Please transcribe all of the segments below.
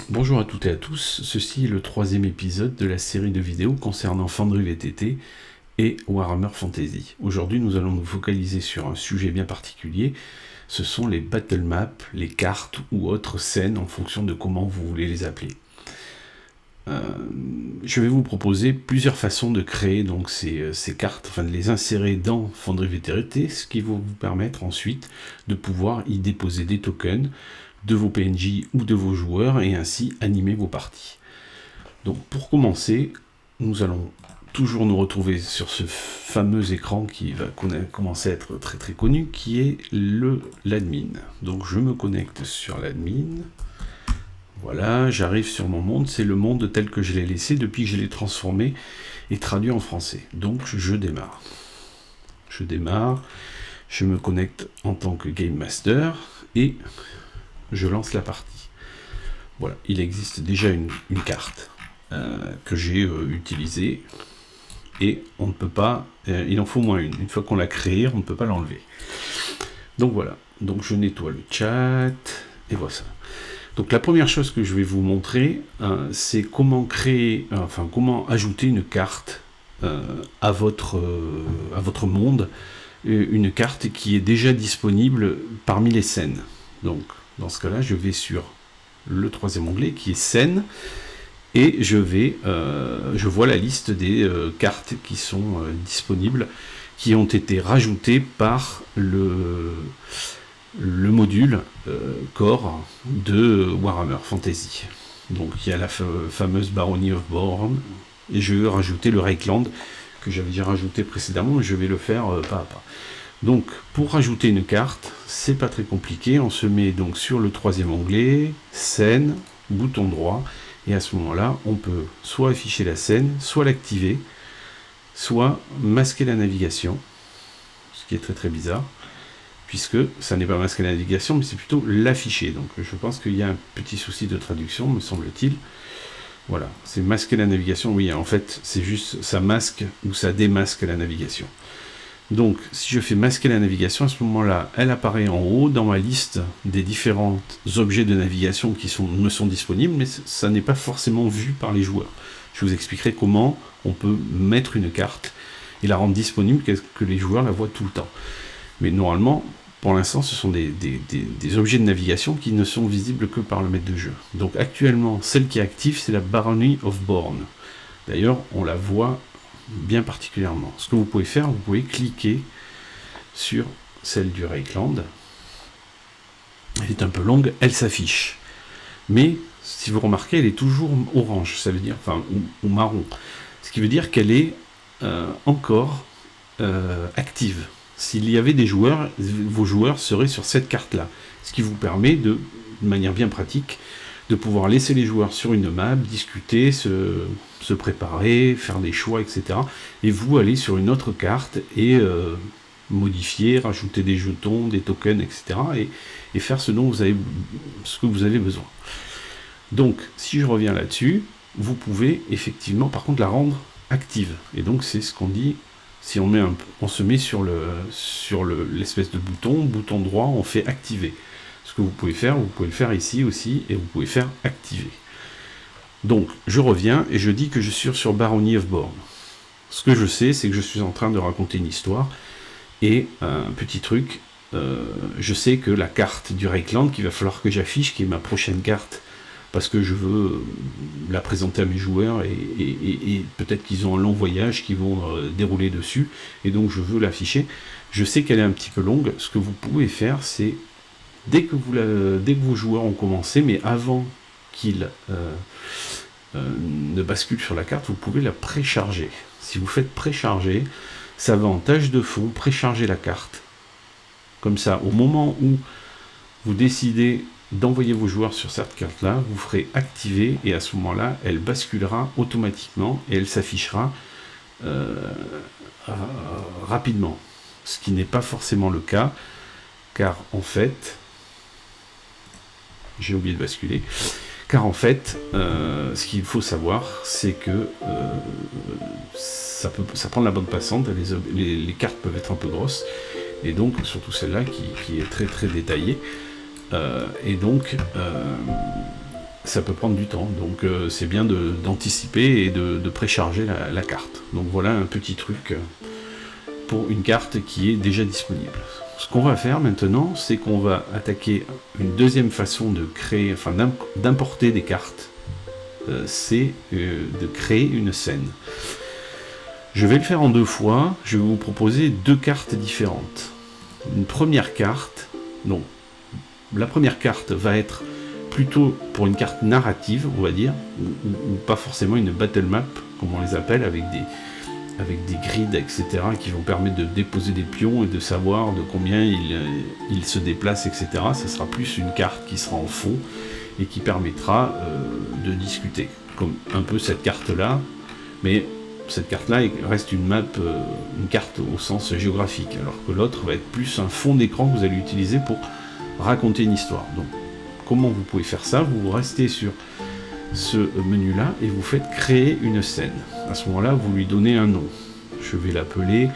Bonjour à toutes et à tous, ceci est le troisième épisode de la série de vidéos concernant Foundry VTT et Warhammer Fantasy. Aujourd'hui nous allons nous focaliser sur un sujet bien particulier, ce sont les battle maps, les cartes ou autres scènes en fonction de comment vous voulez les appeler. Je vais vous proposer plusieurs façons de créer donc ces cartes, enfin de les insérer dans Foundry VTT, ce qui va vous permettre ensuite de pouvoir y déposer des tokens de vos PNJ ou de vos joueurs et ainsi animer vos parties. Donc pour commencer, nous allons toujours nous retrouver sur ce fameux écran qui va commencer à être très très connu, qui est l'admin. Donc je me connecte sur l'admin. Voilà, j'arrive sur mon monde, c'est le monde tel que je l'ai laissé depuis que je l'ai transformé et traduit en français. Donc je démarre. Je me connecte en tant que Game Master et je lance la partie. Voilà, il existe déjà une carte que j'ai utilisée et on ne peut pas, il en faut moins une. Une fois qu'on l'a créée, on ne peut pas l'enlever. Donc voilà, donc je nettoie le chat et voilà. Donc la première chose que je vais vous montrer, c'est comment créer, comment ajouter une carte à votre monde, une carte qui est déjà disponible parmi les scènes. Donc dans ce cas-là, je vais sur le troisième onglet qui est scène et je vois la liste des cartes qui sont disponibles, qui ont été rajoutées par le module Core de Warhammer Fantasy. Donc il y a la fameuse Barony of Born, et je vais rajouter le Reikland que j'avais déjà rajouté précédemment, mais je vais le faire pas à pas. Donc pour rajouter une carte, c'est pas très compliqué, on se met donc sur le troisième onglet, scène, bouton droit, et à ce moment-là, on peut soit afficher la scène, soit l'activer, soit masquer la navigation, ce qui est très très bizarre, puisque ça n'est pas masquer la navigation, mais c'est plutôt l'afficher. Donc je pense qu'il y a un petit souci de traduction, me semble-t-il. Voilà, c'est masquer la navigation, oui, en fait, c'est juste, ça masque ou ça démasque la navigation. Donc, si je fais masquer la navigation, à ce moment-là, elle apparaît en haut dans ma liste des différents objets de navigation qui me sont disponibles, mais ça n'est pas forcément vu par les joueurs. Je vous expliquerai comment on peut mettre une carte et la rendre disponible, que les joueurs la voient tout le temps. Mais normalement, pour l'instant, ce sont des objets de navigation qui ne sont visibles que par le maître de jeu. Donc actuellement, celle qui est active, c'est la Barony of Born. D'ailleurs, on la voit bien particulièrement. Ce que vous pouvez faire, vous pouvez cliquer sur celle du Reikland. Elle est un peu longue, elle s'affiche. Mais, si vous remarquez, elle est toujours orange, ça veut dire, ou marron. Ce qui veut dire qu'elle est encore active. S'il y avait des joueurs, vos joueurs seraient sur cette carte-là. Ce qui vous permet de manière bien pratique, de pouvoir laisser les joueurs sur une map, discuter, se préparer, faire des choix, etc. Et vous allez sur une autre carte et modifier, rajouter des jetons, des tokens, etc. Et faire ce que vous avez besoin. Donc, si je reviens là-dessus, vous pouvez effectivement, par contre, la rendre active. Et donc, c'est ce qu'on dit. Si on se met sur l'espèce de bouton droit, on fait activer. Ce que vous pouvez le faire ici aussi, et vous pouvez faire activer. Donc, je reviens et je dis que je suis sur Barony of Born. Ce que je sais, c'est que je suis en train de raconter une histoire, et un petit truc, je sais que la carte du Reikland qu'il va falloir que j'affiche, qui est ma prochaine carte, parce que je veux la présenter à mes joueurs, et peut-être qu'ils ont un long voyage qui vont dérouler dessus, et donc je veux l'afficher. Je sais qu'elle est un petit peu longue. Ce que vous pouvez faire, c'est dès que vos joueurs ont commencé, mais avant qu'ils ne basculent sur la carte, vous pouvez la précharger. Si vous faites précharger, ça va en tâche de fond précharger la carte. Comme ça, au moment où vous décidez d'envoyer vos joueurs sur cette carte-là, vous ferez activer, et à ce moment-là, elle basculera automatiquement et elle s'affichera rapidement. Ce qui n'est pas forcément le cas, car en fait, j'ai oublié de basculer, ce qu'il faut savoir, c'est que ça prend la bande passante, les cartes peuvent être un peu grosses, et donc surtout celle-là qui est très très détaillée, et donc ça peut prendre du temps, donc c'est bien d'anticiper et de précharger la carte. Donc voilà un petit truc pour une carte qui est déjà disponible. Ce qu'on va faire maintenant, c'est qu'on va attaquer une deuxième façon de créer, enfin d'importer des cartes, c'est de créer une scène. Je vais le faire en 2 fois, je vais vous proposer 2 cartes différentes. Une première carte, donc la première carte va être plutôt pour une carte narrative, on va dire, ou pas forcément une battle map, comme on les appelle, avec des grids, etc., qui vont permettre de déposer des pions et de savoir de combien ils se déplacent, etc. Ça sera plus une carte qui sera en fond et qui permettra de discuter, comme un peu cette carte-là, mais cette carte-là reste une map, une carte au sens géographique, alors que l'autre va être plus un fond d'écran que vous allez utiliser pour raconter une histoire. Donc, comment vous pouvez faire ça? Vous restez sur ce menu-là et vous faites créer une scène. À ce moment-là, vous lui donnez un nom. Je vais l'appeler...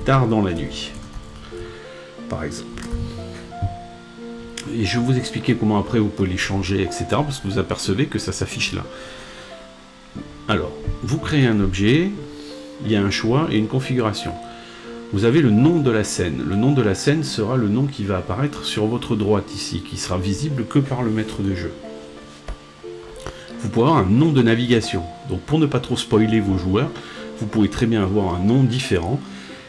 Tard dans la nuit, par exemple. Et je vais vous expliquer comment après vous pouvez les changer, etc. Parce que vous apercevez que ça s'affiche là. Alors, vous créez un objet, il y a un choix et une configuration. Vous avez le nom de la scène. Le nom de la scène sera le nom qui va apparaître sur votre droite ici, qui sera visible que par le maître de jeu. Vous pouvez avoir un nom de navigation. Donc pour ne pas trop spoiler vos joueurs, vous pouvez très bien avoir un nom différent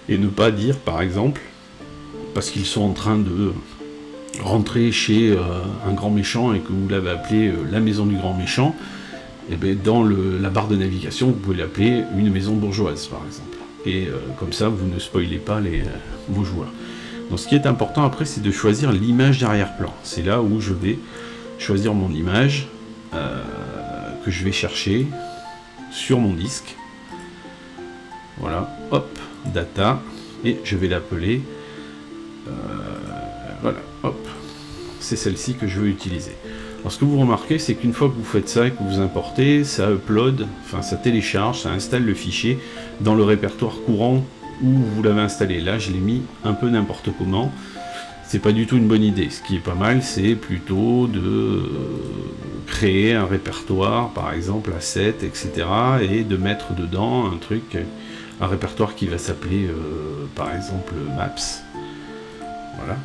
et ne pas dire, par exemple, parce qu'ils sont en train de rentrer chez un grand méchant et que vous l'avez appelé la maison du grand méchant, et bien dans la barre de navigation, vous pouvez l'appeler une maison bourgeoise, par exemple. Et comme ça, vous ne spoilez pas vos joueurs. Donc ce qui est important après, c'est de choisir l'image d'arrière-plan. C'est là où je vais choisir mon image que je vais chercher sur mon disque. Voilà, hop, data, et je vais l'appeler, voilà, hop, c'est celle-ci que je veux utiliser. Alors ce que vous remarquez, c'est qu'une fois que vous faites ça et que vous importez, ça upload, enfin ça télécharge, ça installe le fichier dans le répertoire courant où vous l'avez installé. Là, je l'ai mis un peu n'importe comment. C'est pas du tout une bonne idée. Ce qui est pas mal, c'est plutôt de créer un répertoire, par exemple à 7, etc. et de mettre dedans un répertoire qui va s'appeler, par exemple, Maps. Voilà.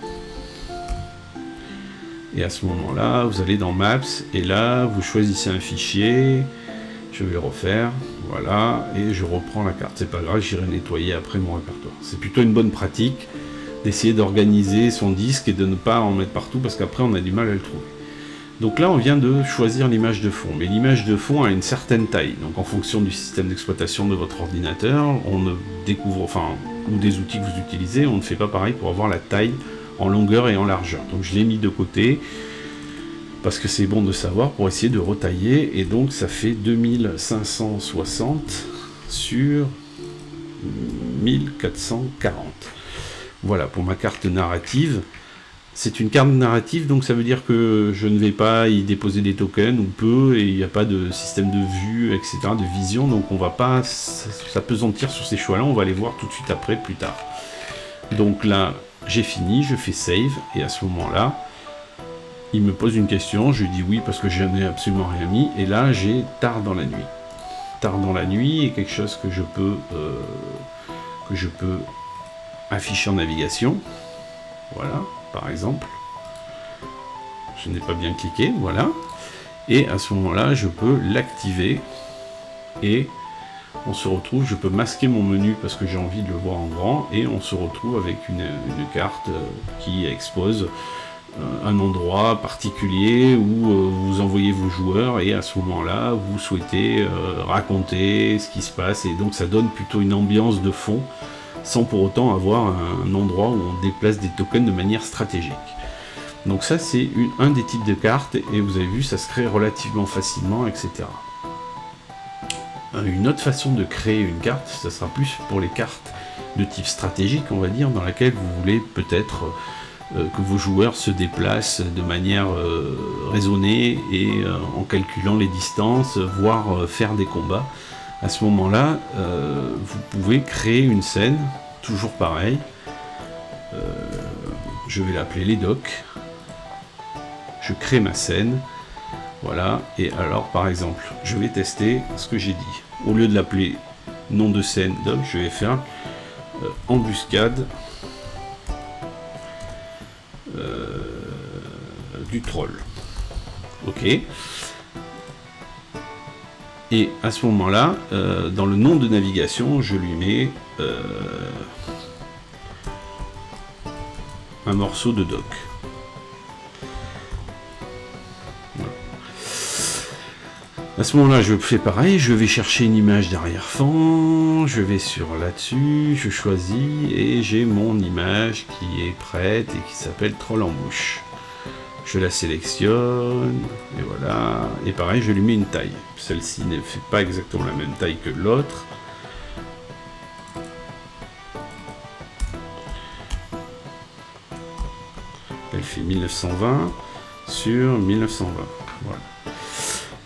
Et à ce moment-là, vous allez dans Maps, et là, vous choisissez un fichier. Je vais le refaire, voilà, et je reprends la carte. C'est pas grave, j'irai nettoyer après mon répertoire. C'est plutôt une bonne pratique d'essayer d'organiser son disque et de ne pas en mettre partout, parce qu'après on a du mal à le trouver. Donc là, on vient de choisir l'image de fond, mais l'image de fond a une certaine taille. Donc en fonction du système d'exploitation de votre ordinateur, on ne découvre, enfin, ou des outils que vous utilisez, on ne fait pas pareil pour avoir la taille en longueur et en largeur. Donc je l'ai mis de côté, parce que c'est bon de savoir pour essayer de retailler, et donc ça fait 2560 sur 1440. Voilà pour ma carte narrative. C'est une carte narrative, donc ça veut dire que je ne vais pas y déposer des tokens ou peu, et il n'y a pas de système de vue, etc., de vision, donc on va pas s'apesantir sur ces choix-là, on va les voir tout de suite après, plus tard. Donc là, j'ai fini, je fais save, et à ce moment-là, il me pose une question, je lui dis oui parce que je n'ai absolument rien mis, et là j'ai tard dans la nuit. Tard dans la nuit est quelque chose que je peux afficher en navigation. Voilà, par exemple. Je n'ai pas bien cliqué, voilà. Et à ce moment-là, je peux l'activer, et on se retrouve, je peux masquer mon menu parce que j'ai envie de le voir en grand, et on se retrouve avec une carte qui expose un endroit particulier où vous envoyez vos joueurs, et à ce moment-là, vous souhaitez raconter ce qui se passe, et donc ça donne plutôt une ambiance de fond, sans pour autant avoir un endroit où on déplace des tokens de manière stratégique. Donc ça, c'est un des types de cartes, et vous avez vu, ça se crée relativement facilement, etc. Une autre façon de créer une carte, ça sera plus pour les cartes de type stratégique, on va dire, dans laquelle vous voulez peut-être que vos joueurs se déplacent de manière raisonnée et en calculant les distances, voire faire des combats. À ce moment-là, vous pouvez créer une scène, toujours pareil, je vais l'appeler les docks. Je crée ma scène. Voilà, et alors par exemple, je vais tester ce que j'ai dit. Au lieu de l'appeler nom de scène doc, je vais faire embuscade du troll. Ok. Et à ce moment-là, dans le nom de navigation, je lui mets un morceau de doc. À ce moment-là, je fais pareil, je vais chercher une image d'arrière-fond, je vais sur là-dessus, je choisis, et j'ai mon image qui est prête et qui s'appelle Troll en bouche. Je la sélectionne, et voilà, et pareil, je lui mets une taille. Celle-ci ne fait pas exactement la même taille que l'autre. Elle fait 1920 sur 1920, voilà.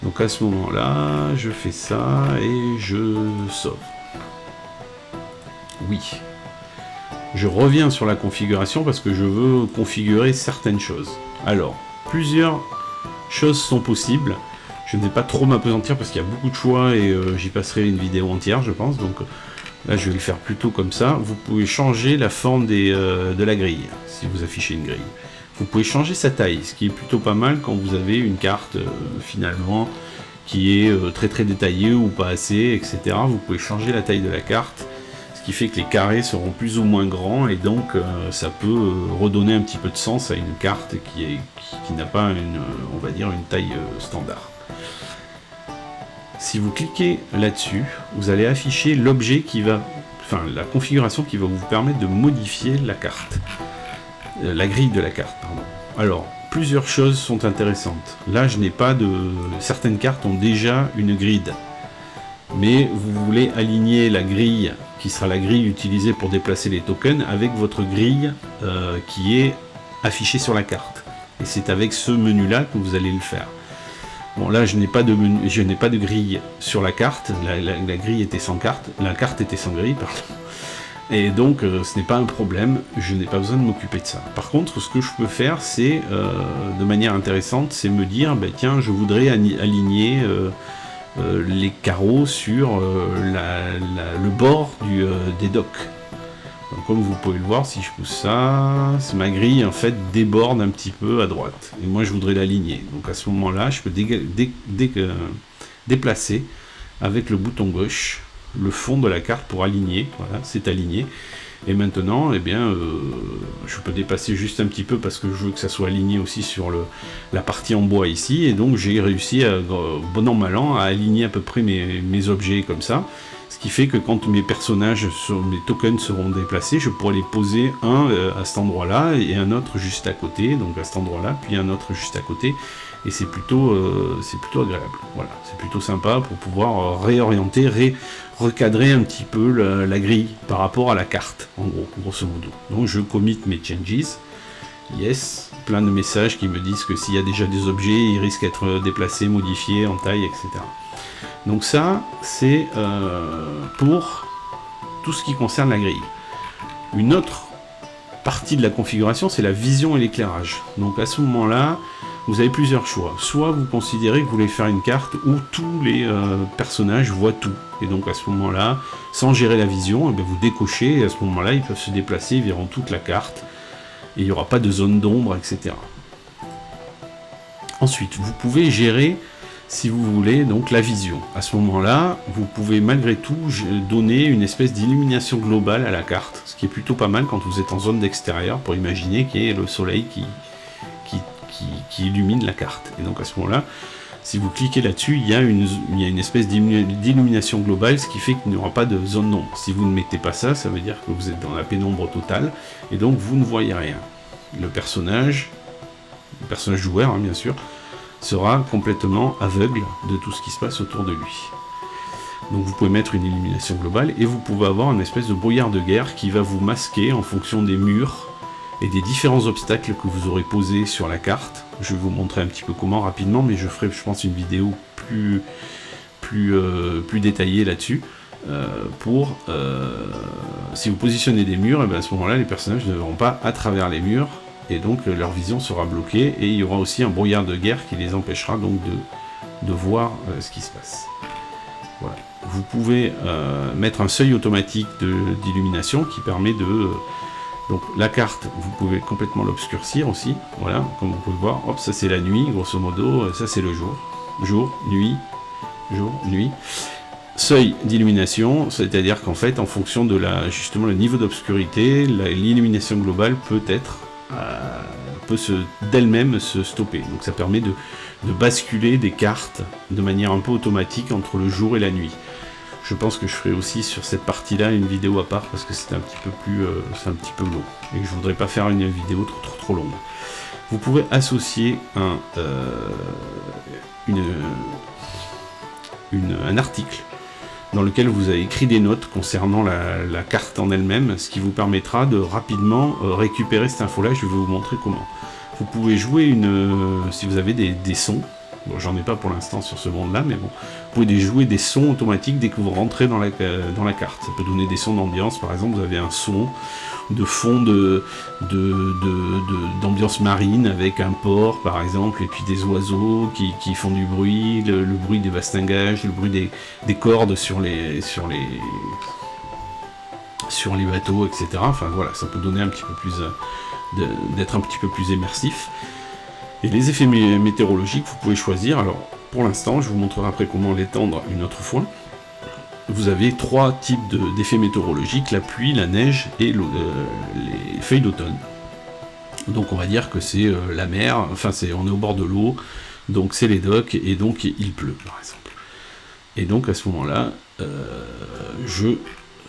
Donc à ce moment-là, je fais ça et je sauve. Oui. Je reviens sur la configuration parce que je veux configurer certaines choses. Alors, plusieurs choses sont possibles. Je ne vais pas trop m'apesantir parce qu'il y a beaucoup de choix et j'y passerai une vidéo entière, je pense. Donc là, je vais le faire plutôt comme ça. Vous pouvez changer la forme de la grille, si vous affichez une grille. Vous pouvez changer sa taille, ce qui est plutôt pas mal quand vous avez une carte finalement qui est très très détaillée ou pas assez, etc. Vous pouvez changer la taille de la carte, ce qui fait que les carrés seront plus ou moins grands et donc ça peut redonner un petit peu de sens à une carte qui n'a pas on va dire une taille standard. Si vous cliquez là-dessus, vous allez afficher l'objet la configuration qui va vous permettre de modifier la carte. La grille de la carte, pardon. Alors, plusieurs choses sont intéressantes. Là, je n'ai pas de... Certaines cartes ont déjà une grid. Mais vous voulez aligner la grille, qui sera la grille utilisée pour déplacer les tokens, avec votre grille qui est affichée sur la carte. Et c'est avec ce menu-là que vous allez le faire. Bon, là, je n'ai pas de grille sur la carte. La grille était sans carte. La carte était sans grille, pardon. Et donc, ce n'est pas un problème, je n'ai pas besoin de m'occuper de ça. Par contre, ce que je peux faire, c'est, de manière intéressante, c'est me dire, tiens, je voudrais aligner les carreaux sur le bord des docks. Donc, comme vous pouvez le voir, si je pousse ça, ma grille, en fait, déborde un petit peu à droite. Et moi, je voudrais l'aligner. Donc, à ce moment-là, je peux déplacer avec le bouton gauche le fond de la carte pour aligner. Voilà, c'est aligné. Et maintenant, eh bien, je peux dépasser juste un petit peu parce que je veux que ça soit aligné aussi sur la partie en bois ici. Et donc, j'ai réussi, bon an, mal an, à aligner à peu près mes objets comme ça. Ce qui fait que quand mes tokens seront déplacés, je pourrai les poser un à cet endroit-là et un autre juste à côté. Donc à cet endroit-là, puis un autre juste à côté. Et c'est plutôt agréable. Voilà, c'est plutôt sympa pour pouvoir réorienter, recadrer un petit peu la grille par rapport à la carte, en gros, grosso modo. Donc je commit mes changes. Yes, plein de messages qui me disent que s'il y a déjà des objets, ils risquent d'être déplacés, modifiés en taille, etc. Donc ça, c'est pour tout ce qui concerne la grille. Une autre partie de la configuration, c'est la vision et l'éclairage. Donc à ce moment-là, vous avez plusieurs choix. Soit vous considérez que vous voulez faire une carte où tous les personnages voient tout. Et donc à ce moment-là, sans gérer la vision, vous décochez, et à ce moment-là, ils peuvent se déplacer, ils verront toute la carte. Et il n'y aura pas de zone d'ombre, etc. Ensuite, vous pouvez gérer, si vous voulez, donc la vision. À ce moment-là, vous pouvez malgré tout donner une espèce d'illumination globale à la carte, ce qui est plutôt pas mal quand vous êtes en zone d'extérieur, pour imaginer qu'il y ait le soleil qui illumine la carte. Et donc à ce moment-là, si vous cliquez là-dessus, il y a une espèce d'illumination globale, ce qui fait qu'il n'y aura pas de zone d'ombre. Si vous ne mettez pas ça, ça veut dire que vous êtes dans la pénombre totale, et donc vous ne voyez rien. Le personnage joueur, hein, bien sûr, sera complètement aveugle de tout ce qui se passe autour de lui. Donc vous pouvez mettre une illumination globale, et vous pouvez avoir une espèce de brouillard de guerre qui va vous masquer en fonction des murs et des différents obstacles que vous aurez posés sur la carte. Je vais vous montrer un petit peu comment rapidement, mais je ferai, je pense, une vidéo plus détaillée là-dessus. Si vous positionnez des murs, et bien à ce moment-là, les personnages ne verront pas à travers les murs et donc leur vision sera bloquée, et il y aura aussi un brouillard de guerre qui les empêchera donc de voir ce qui se passe. Voilà. Vous pouvez mettre un seuil automatique d'illumination qui permet de... donc la carte, vous pouvez complètement l'obscurcir aussi, voilà, comme vous pouvez voir, hop, ça c'est la nuit, grosso modo, ça c'est le jour. Jour, nuit, Seuil d'illumination, c'est-à-dire qu'en fait, en fonction de justement le niveau d'obscurité, l'illumination globale peut d'elle-même se stopper. Donc ça permet de basculer des cartes de manière un peu automatique entre le jour et la nuit. Je pense que je ferai aussi sur cette partie-là une vidéo à part parce que c'est un petit peu long et que je voudrais pas faire une vidéo trop longue. Vous pouvez associer un article dans lequel vous avez écrit des notes concernant la carte en elle-même, ce qui vous permettra de rapidement récupérer cette info-là. Je vais vous montrer comment. Vous pouvez jouer si vous avez des sons. Bon, j'en ai pas pour l'instant sur ce monde-là, mais bon, vous pouvez jouer des sons automatiques dès que vous rentrez dans la carte. Ça peut donner des sons d'ambiance, par exemple, vous avez un son de fond d'ambiance marine avec un port, par exemple, et puis des oiseaux qui font du bruit, le bruit des bastingages, le bruit des cordes sur les bateaux, etc. Enfin voilà, ça peut donner un petit peu plus d'être un petit peu plus immersif. Et les effets météorologiques, vous pouvez choisir. Alors, pour l'instant, je vous montrerai après comment l'étendre une autre fois. Vous avez 3 types d'effets météorologiques, la pluie, la neige et les feuilles d'automne. Donc on va dire que c'est la mer, enfin on est au bord de l'eau, donc c'est les docks, et donc il pleut, par exemple. Et donc à ce moment-là, je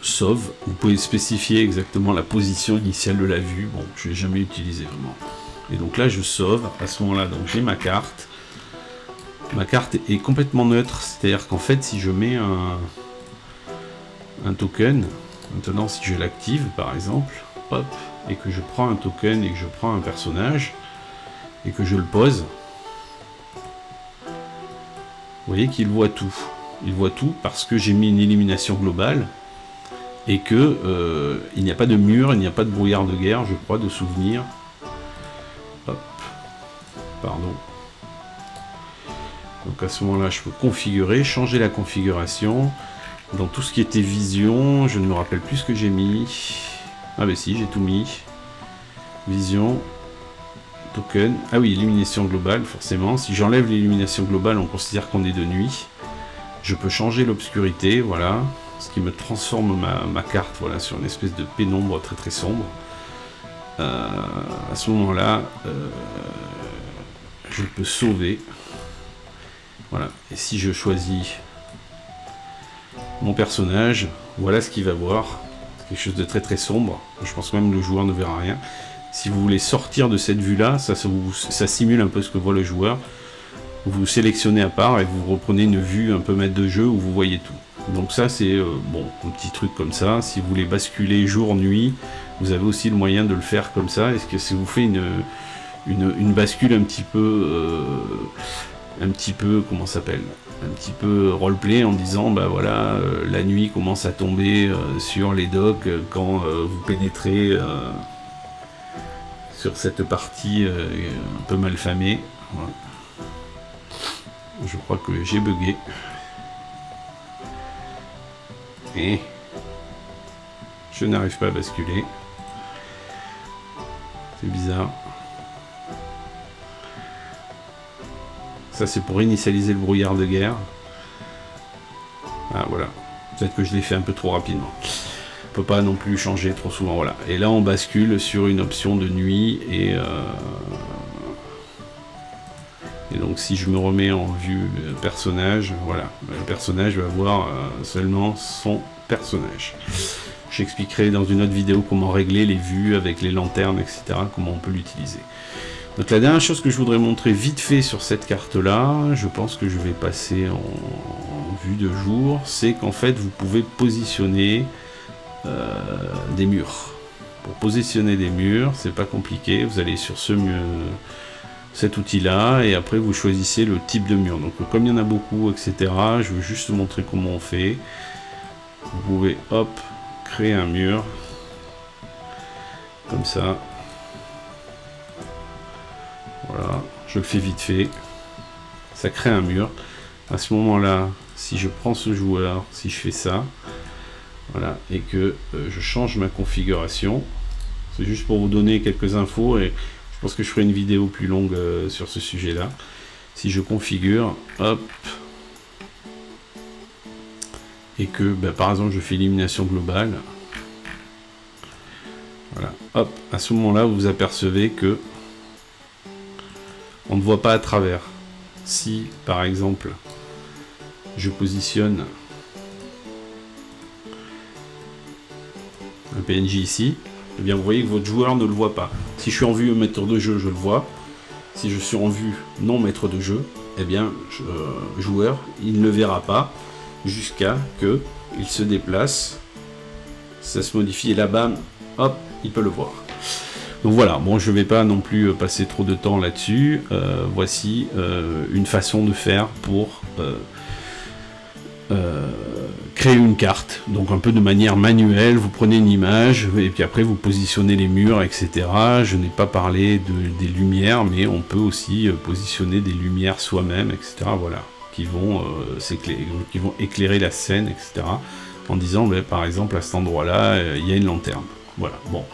sauve. Vous pouvez spécifier exactement la position initiale de la vue. Bon, je ne l'ai jamais utilisé vraiment. Et donc là, je sauve. À ce moment-là, donc j'ai ma carte. Ma carte est complètement neutre, c'est-à-dire qu'en fait, si je mets un token, maintenant si je l'active par exemple, hop, et que je prends un token et que je prends un personnage et que je le pose, vous voyez qu'il voit tout. Il voit tout parce que j'ai mis une illumination globale et que il n'y a pas de mur, il n'y a pas de brouillard de guerre, je crois, de souvenir. Hop, pardon. Donc à ce moment-là, je peux configurer, changer la configuration. Dans tout ce qui était vision, je ne me rappelle plus ce que j'ai mis. Ah ben si, j'ai tout mis. Vision, token. Ah oui, illumination globale, forcément. Si j'enlève l'illumination globale, on considère qu'on est de nuit. Je peux changer l'obscurité, voilà. Ce qui me transforme ma carte, voilà, sur une espèce de pénombre très très sombre. À ce moment-là, je peux sauver. Voilà. Et si je choisis mon personnage, voilà ce qu'il va voir. C'est quelque chose de très très sombre. Je pense même que le joueur ne verra rien. Si vous voulez sortir de cette vue-là, ça simule un peu ce que voit le joueur. Vous sélectionnez à part et vous reprenez une vue un peu maître de jeu où vous voyez tout. Donc ça c'est bon, un petit truc comme ça. Si vous voulez basculer jour-nuit, vous avez aussi le moyen de le faire comme ça. Est-ce que si vous faites une bascule un petit peu comment ça s'appelle, un petit peu roleplay en disant bah voilà, la nuit commence à tomber sur les docks quand vous pénétrez sur cette partie un peu malfamée. Voilà. Je crois que j'ai bugué. Et je n'arrive pas à basculer. C'est bizarre. Ça c'est pour initialiser le brouillard de guerre. Ah voilà. Peut-être que je l'ai fait un peu trop rapidement. On peut pas non plus changer trop souvent. Voilà. Et là on bascule sur une option de nuit et donc si je me remets en vue personnage, voilà, le personnage va voir seulement son personnage. J'expliquerai dans une autre vidéo comment régler les vues avec les lanternes, etc., comment on peut l'utiliser. Donc la dernière chose que je voudrais montrer vite fait sur cette carte-là, je pense que je vais passer en vue de jour, c'est qu'en fait vous pouvez positionner des murs. Pour positionner des murs, c'est pas compliqué, vous allez sur cet outil-là, et après vous choisissez le type de mur. Donc comme il y en a beaucoup, etc., je veux juste vous montrer comment on fait. Vous pouvez, hop, créer un mur, comme ça. je le fais vite fait. Ça crée un mur. À ce moment-là, si je prends ce joueur, si je fais ça, voilà, et que je change ma configuration, c'est juste pour vous donner quelques infos, et je pense que je ferai une vidéo plus longue sur ce sujet-là. Si je configure, hop, et que, par exemple, je fais élimination globale, voilà, hop, à ce moment-là, vous vous apercevez que on ne voit pas à travers. Si, par exemple, je positionne un PNJ ici, eh bien vous voyez que votre joueur ne le voit pas. Si je suis en vue maître de jeu, je le vois. Si je suis en vue non maître de jeu, eh bien joueur, il ne le verra pas jusqu'à que il se déplace. Ça se modifie et là-bas, hop, il peut le voir. Donc voilà, bon, je ne vais pas non plus passer trop de temps là-dessus. Voici une façon de faire pour créer une carte, donc un peu de manière manuelle. Vous prenez une image et puis après vous positionnez les murs, etc. Je n'ai pas parlé des lumières, mais on peut aussi positionner des lumières soi-même, etc. Voilà, qui vont éclairer la scène, etc. En disant, par exemple, à cet endroit-là, il y a une lanterne. Voilà, bon.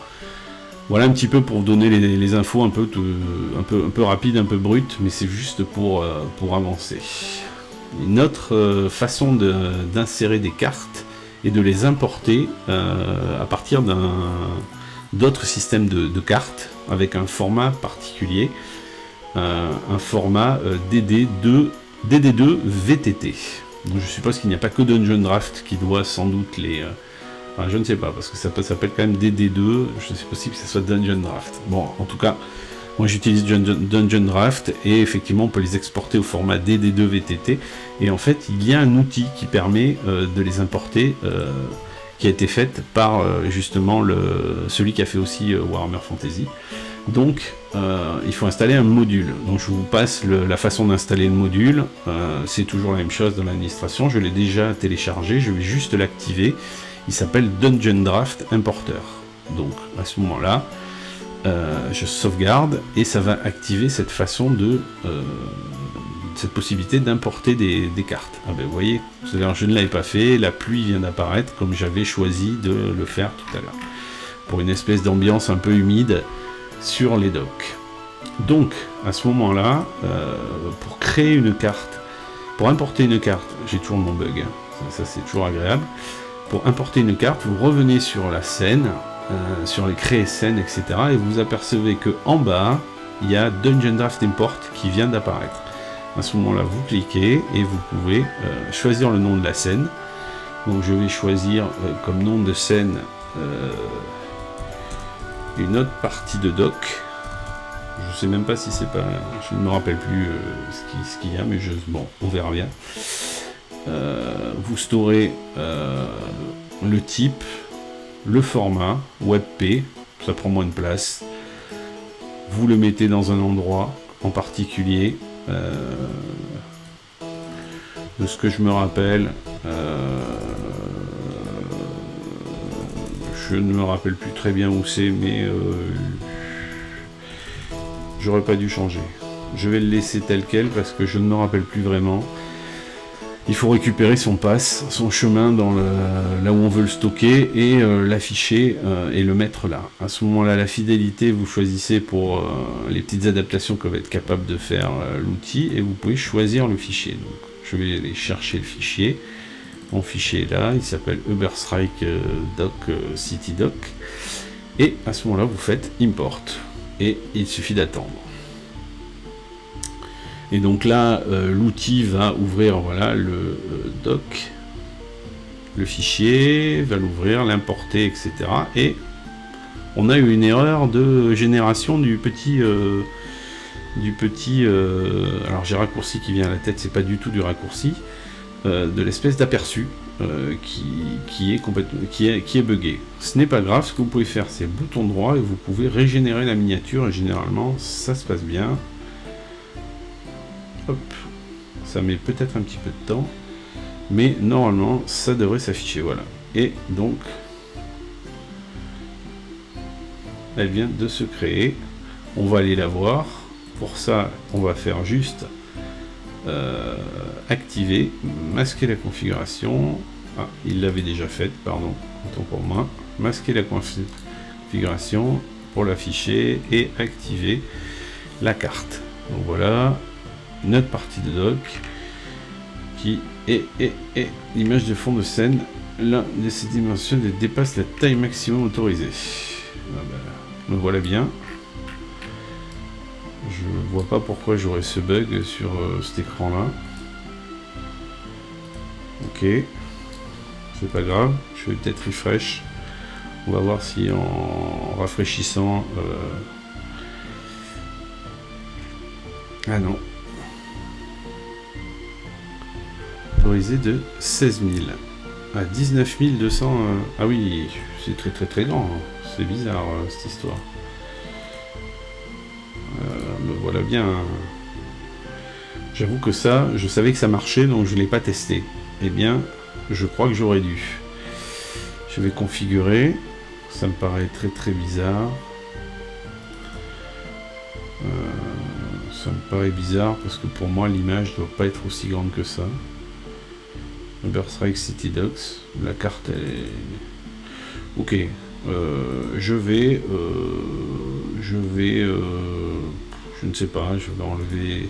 Voilà un petit peu pour vous donner les infos un peu rapides, un peu brutes, mais c'est juste pour avancer. Une autre façon d'insérer des cartes et de les importer à partir d'autres systèmes de cartes avec un format particulier, un format DD2 VTT. Donc je suppose qu'il n'y a pas que Dungeon Draft qui doit sans doute les... Enfin, je ne sais pas, parce que ça s'appelle quand même DD2, c'est possible que ça soit Dungeon Draft. Bon, en tout cas, moi j'utilise Dungeon Draft, et effectivement on peut les exporter au format DD2 VTT, et en fait il y a un outil qui permet de les importer, qui a été fait par justement celui qui a fait aussi Warhammer Fantasy. Donc il faut installer un module. Donc je vous passe la façon d'installer le module, c'est toujours la même chose dans l'administration, je l'ai déjà téléchargé, je vais juste l'activer. Il s'appelle Dungeon Draft Importer. Donc à ce moment-là, je sauvegarde et ça va activer cette façon cette possibilité d'importer des cartes. Ah ben vous voyez, je ne l'avais pas fait, la pluie vient d'apparaître comme j'avais choisi de le faire tout à l'heure. Pour une espèce d'ambiance un peu humide sur les docks. Donc à ce moment-là, pour créer une carte, pour importer une carte, j'ai toujours mon bug, hein. Ça c'est toujours agréable. Pour importer une carte, vous revenez sur la scène, sur les créer scènes, etc. et vous apercevez que en bas, il y a Dungeon Draft Import qui vient d'apparaître. À ce moment-là, vous cliquez et vous pouvez choisir le nom de la scène. Donc je vais choisir comme nom de scène une autre partie de dock. Je sais même pas si c'est pas... Je ne me rappelle plus ce qu'il y a, mais bon, on verra bien. Vous storez le type, le format, WebP, ça prend moins de place. Vous le mettez dans un endroit en particulier. De ce que je me rappelle, je ne me rappelle plus très bien où c'est, mais j'aurais pas dû changer. Je vais le laisser tel quel parce que je ne me rappelle plus vraiment. Il faut récupérer son pass, son chemin là où on veut le stocker et l'afficher et le mettre là. À ce moment-là, la fidélité, vous choisissez pour les petites adaptations que va être capable de faire l'outil et vous pouvez choisir le fichier. Donc, je vais aller chercher le fichier. Mon fichier est là, il s'appelle Uberstrike Doc City Doc. Et à ce moment-là, vous faites Import. Et il suffit d'attendre. Et donc là, l'outil va ouvrir voilà, le doc, le fichier, va l'ouvrir, l'importer, etc. Et on a eu une erreur de génération du petit... alors j'ai raccourci qui vient à la tête, c'est pas du tout du raccourci, de l'espèce d'aperçu qui est buggé. Ce n'est pas grave, ce que vous pouvez faire, c'est bouton droit et vous pouvez régénérer la miniature et généralement ça se passe bien. Hop, ça met peut-être un petit peu de temps, mais normalement ça devrait s'afficher, voilà. Et donc elle vient de se créer, on va aller la voir pour ça, on va faire juste activer, masquer la configuration. Ah, il l'avait déjà faite, pardon, autant pour moi. Masquer la configuration pour l'afficher et activer la carte. Donc voilà, notre partie de doc qui est l'image de fond de scène. L'un de ces dimensions dépasse la taille maximum autorisée. Ah ben, me voilà bien. Je vois pas pourquoi j'aurais ce bug sur cet écran là. Ok, c'est pas grave, je vais peut-être refresh. On va voir si en rafraîchissant... Ah non. Autorisé de 16 000. À 19 200... Ah oui, c'est très grand. C'est bizarre cette histoire. Me voilà bien. J'avoue que ça, je savais que ça marchait, donc je ne l'ai pas testé. Eh bien, je crois que j'aurais dû. Je vais configurer. Ça me paraît très bizarre. Ça me paraît bizarre parce que pour moi l'image ne doit pas être aussi grande que ça. Uberstrike City Docs. La carte est... Ok. Je ne sais pas, je vais enlever...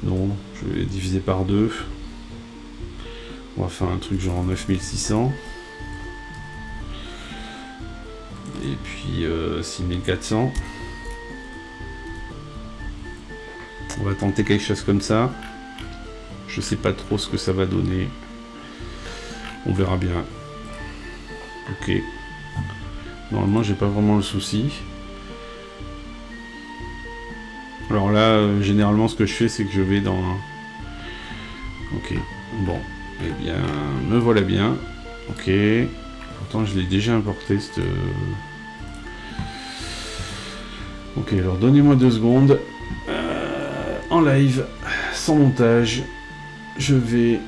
Non, je vais diviser par 2. On va faire un truc genre 9600. Et puis 6400. On va tenter quelque chose comme ça. Je sais pas trop ce que ça va donner. On verra bien. Ok. Normalement, j'ai pas vraiment le souci. Alors là, généralement, ce que je fais, c'est que je vais dans... Ok. Bon. Eh bien, me voilà bien. Ok. Pourtant, je l'ai déjà importé, cette... Ok, alors donnez-moi 2 secondes. En live, sans montage, je vais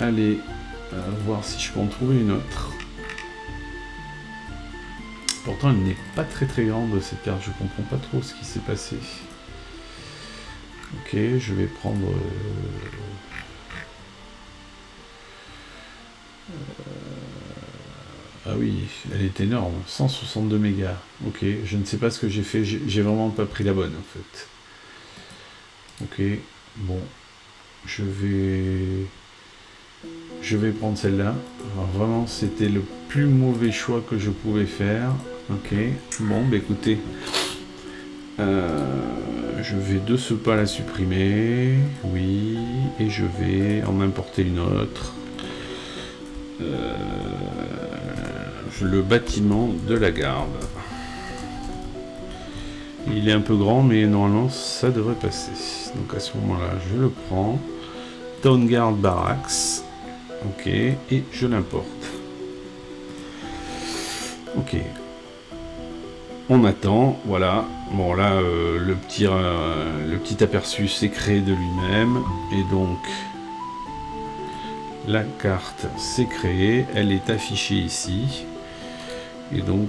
aller voir si je peux en trouver une autre. Pourtant, elle n'est pas très grande cette carte. Je comprends pas trop ce qui s'est passé. Ok, je vais prendre... Ah oui, elle est énorme, 162 mégas. Ok, je ne sais pas ce que j'ai fait, j'ai vraiment pas pris la bonne en fait. Ok, bon, je vais prendre celle-là. Alors vraiment, c'était le plus mauvais choix que je pouvais faire. Ok, bon, bah écoutez, je vais de ce pas la supprimer, oui, et je vais en importer une autre. Le bâtiment de la garde. Il est un peu grand, mais normalement ça devrait passer. Donc à ce moment-là, je le prends. Town Guard Barracks. Ok, et je l'importe. Ok. On attend, voilà. Bon là, le petit aperçu s'est créé de lui-même. Et donc, la carte s'est créée. Elle est affichée ici. Et donc,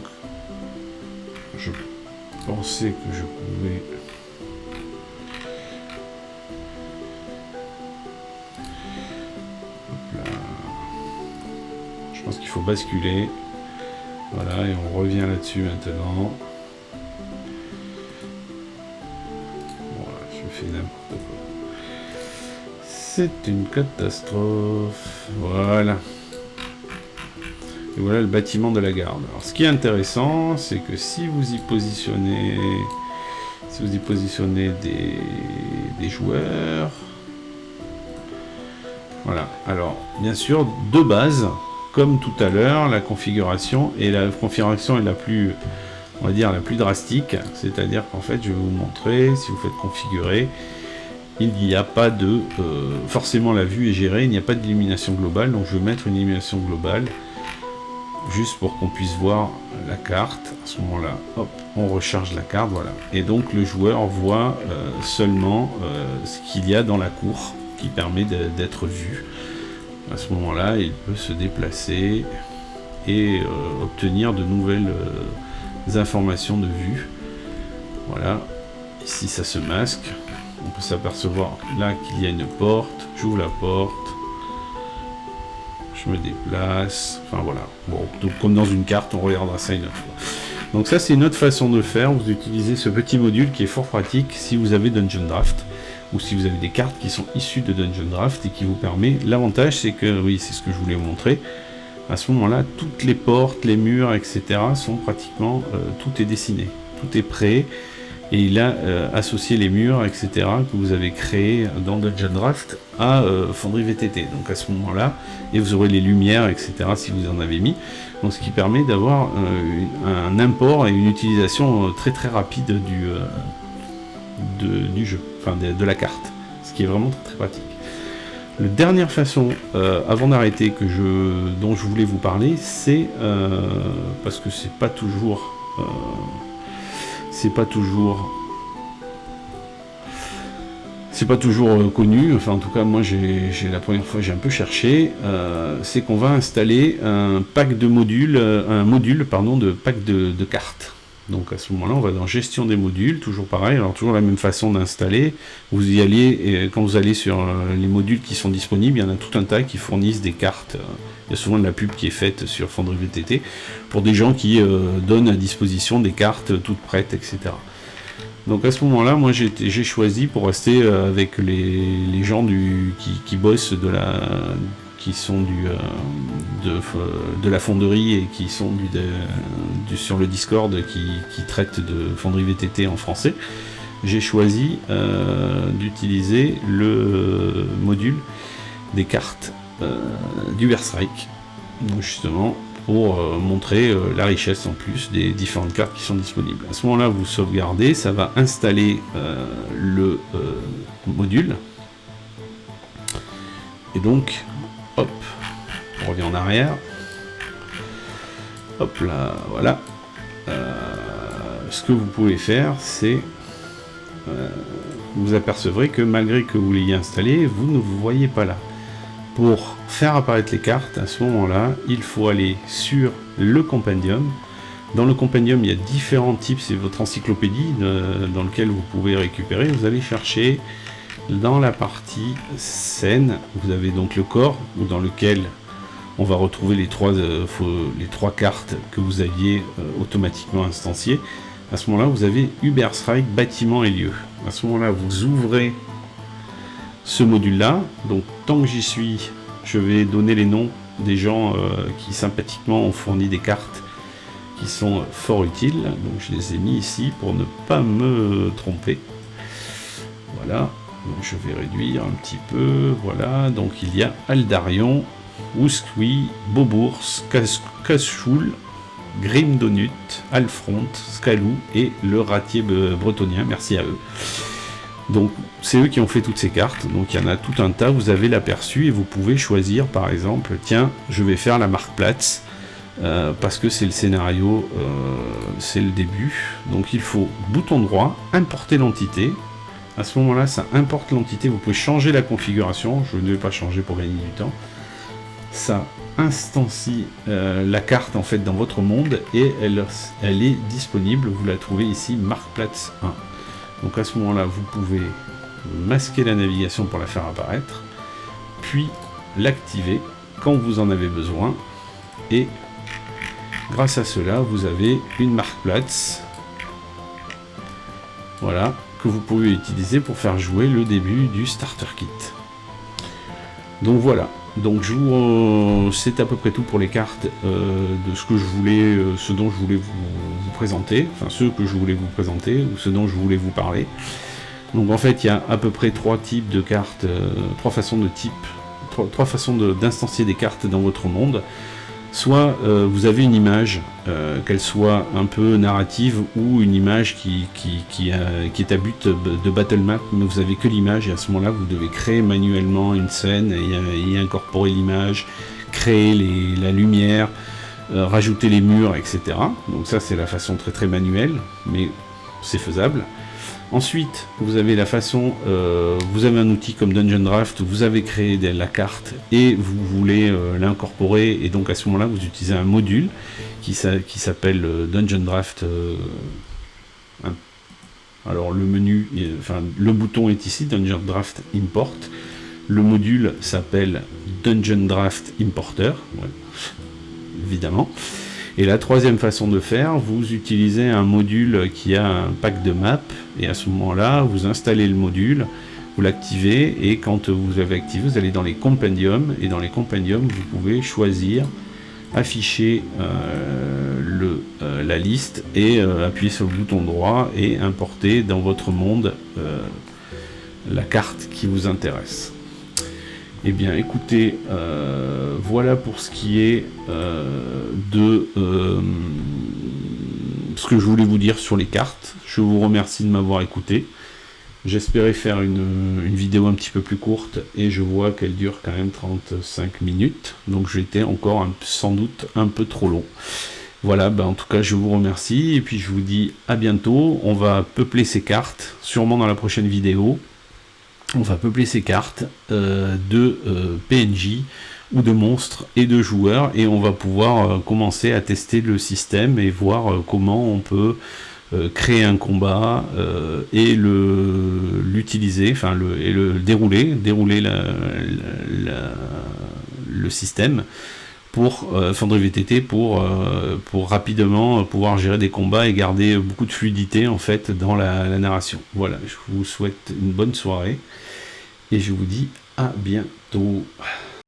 je pensais que je pouvais... Hop là. Je pense qu'il faut basculer. Voilà, et on revient là-dessus maintenant. Voilà, je fais n'importe quoi. C'est une catastrophe. Voilà. Et voilà le bâtiment de la garde. Alors, ce qui est intéressant, c'est que si vous y positionnez, des joueurs, voilà. Alors, bien sûr, de base, comme tout à l'heure, la configuration est la plus, on va dire, la plus drastique. C'est-à-dire qu'en fait, je vais vous montrer, si vous faites configurer, il n'y a pas de, forcément la vue est gérée, il n'y a pas d'illumination globale. Donc, je vais mettre une illumination globale. Juste pour qu'on puisse voir la carte. À ce moment-là, hop, on recharge la carte, voilà. Et donc le joueur voit seulement ce qu'il y a dans la cour qui permet d'être vu. À ce moment-là, il peut se déplacer et obtenir de nouvelles informations de vue. Voilà, ici ça se masque. On peut s'apercevoir là qu'il y a une porte. J'ouvre la porte. Je me déplace. Enfin voilà. Bon, donc comme dans une carte, on regardera ça une autre fois. Donc ça, c'est une autre façon de le faire. Vous utilisez ce petit module qui est fort pratique si vous avez Dungeon Draft ou si vous avez des cartes qui sont issues de Dungeon Draft et qui vous permet. L'avantage, c'est que, oui, c'est ce que je voulais vous montrer. À ce moment-là, toutes les portes, les murs, etc. sont pratiquement, tout est dessiné, tout est prêt. Et il a associé les murs, etc. que vous avez créés dans Dungeon Draft à Fonderie VTT. Donc à ce moment-là, et vous aurez les lumières, etc. si vous en avez mis. Donc ce qui permet d'avoir un import et une utilisation très très rapide du jeu, enfin de la carte. Ce qui est vraiment très très pratique. La dernière façon, avant d'arrêter, dont je voulais vous parler, c'est parce que c'est pas toujours connu, enfin en tout cas moi la première fois j'ai un peu cherché, c'est qu'on va installer un module de pack de cartes. Donc à ce moment-là on va dans gestion des modules, toujours pareil, alors toujours la même façon d'installer, vous y allez, et quand vous allez sur les modules qui sont disponibles, il y en a tout un tas qui fournissent des cartes. Il y a souvent de la pub qui est faite sur Fonderie VTT pour des gens qui donnent à disposition des cartes toutes prêtes, etc. Donc à ce moment-là, moi j'ai choisi, pour rester avec les gens qui bossent qui sont de la fonderie et qui sont sur le Discord qui traitent de Fonderie VTT en français, j'ai choisi d'utiliser le module des cartes d'Uber Strike, donc justement pour montrer la richesse en plus des différentes cartes qui sont disponibles. À ce moment-là, vous sauvegardez, ça va installer le module. Et donc, hop, on revient en arrière. Hop là, voilà. Ce que vous pouvez faire, c'est vous apercevrez que malgré que vous l'ayez installé, vous ne vous voyez pas là. Pour faire apparaître les cartes, à ce moment-là, il faut aller sur le compendium. Dans le compendium, il y a différents types, c'est votre encyclopédie dans lequel vous pouvez récupérer. Vous allez chercher dans la partie scène, vous avez donc le corps, dans lequel on va retrouver les trois cartes que vous aviez automatiquement instanciées. À ce moment-là, vous avez Uber Strike, bâtiment et lieu. À ce moment-là, vous ouvrez ce module-là. Donc, tant que j'y suis, je vais donner les noms des gens qui sympathiquement ont fourni des cartes qui sont fort utiles. Donc, je les ai mis ici pour ne pas me tromper. Voilà. Donc, je vais réduire un petit peu. Voilà. Donc, il y a Aldarion, Ouskwi, Bobours, Caschoul, Grimdonut, Alfront, Scalou et le ratier bretonien. Merci à eux. Donc c'est eux qui ont fait toutes ces cartes, donc il y en a tout un tas, vous avez l'aperçu et vous pouvez choisir par exemple, tiens, je vais faire la Marktplatz, parce que c'est le scénario, c'est le début, donc il faut bouton droit, importer l'entité, à ce moment-là ça importe l'entité, vous pouvez changer la configuration, je ne vais pas changer pour gagner du temps, ça instancie la carte en fait dans votre monde et elle est disponible, vous la trouvez ici, Marktplatz 1. Donc à ce moment-là, vous pouvez masquer la navigation pour la faire apparaître, puis l'activer quand vous en avez besoin. Et grâce à cela, vous avez une Marktplatz, voilà, que vous pouvez utiliser pour faire jouer le début du Starter Kit. Donc voilà. Donc c'est à peu près tout pour les cartes de ce dont je voulais vous présenter, enfin ceux que je voulais vous présenter ou ceux dont je voulais vous parler. Donc en fait il y a à peu près trois types de cartes, trois façons d'instancier des cartes dans votre monde. Soit vous avez une image, qu'elle soit un peu narrative ou une image qui est à but de battle map, mais vous avez que l'image et à ce moment-là vous devez créer manuellement une scène et y incorporer l'image, créer la lumière, rajouter les murs, etc. Donc ça c'est la façon très très manuelle, mais c'est faisable. Ensuite, vous avez la façon, vous avez un outil comme Dungeon Draft, vous avez créé la carte et vous voulez l'incorporer, et donc à ce moment-là, vous utilisez un module qui s'appelle Dungeon Draft Alors le menu, enfin le bouton est ici, Dungeon Draft Import. Le module s'appelle Dungeon Draft Importer, ouais, évidemment. Et la troisième façon de faire, vous utilisez un module qui a un pack de map, et à ce moment-là, vous installez le module, vous l'activez, et quand vous avez activé, vous allez dans les compendiums, et dans les compendiums, vous pouvez choisir, afficher la liste, et appuyer sur le bouton droit, et importer dans votre monde la carte qui vous intéresse. Eh bien, écoutez, voilà pour ce qui est de ce que je voulais vous dire sur les cartes. Je vous remercie de m'avoir écouté. J'espérais faire une vidéo un petit peu plus courte et je vois qu'elle dure quand même 35 minutes. Donc j'étais encore sans doute un peu trop long. Voilà, en tout cas je vous remercie et puis je vous dis à bientôt. On va peupler ces cartes, sûrement dans la prochaine vidéo. On va peupler ces cartes de PNJ ou de monstres et de joueurs et on va pouvoir commencer à tester le système et voir comment on peut créer un combat et l'utiliser, enfin et le dérouler le système pour Foundry VTT pour rapidement pouvoir gérer des combats et garder beaucoup de fluidité en fait dans la narration. Voilà, je vous souhaite une bonne soirée et je vous dis à bientôt.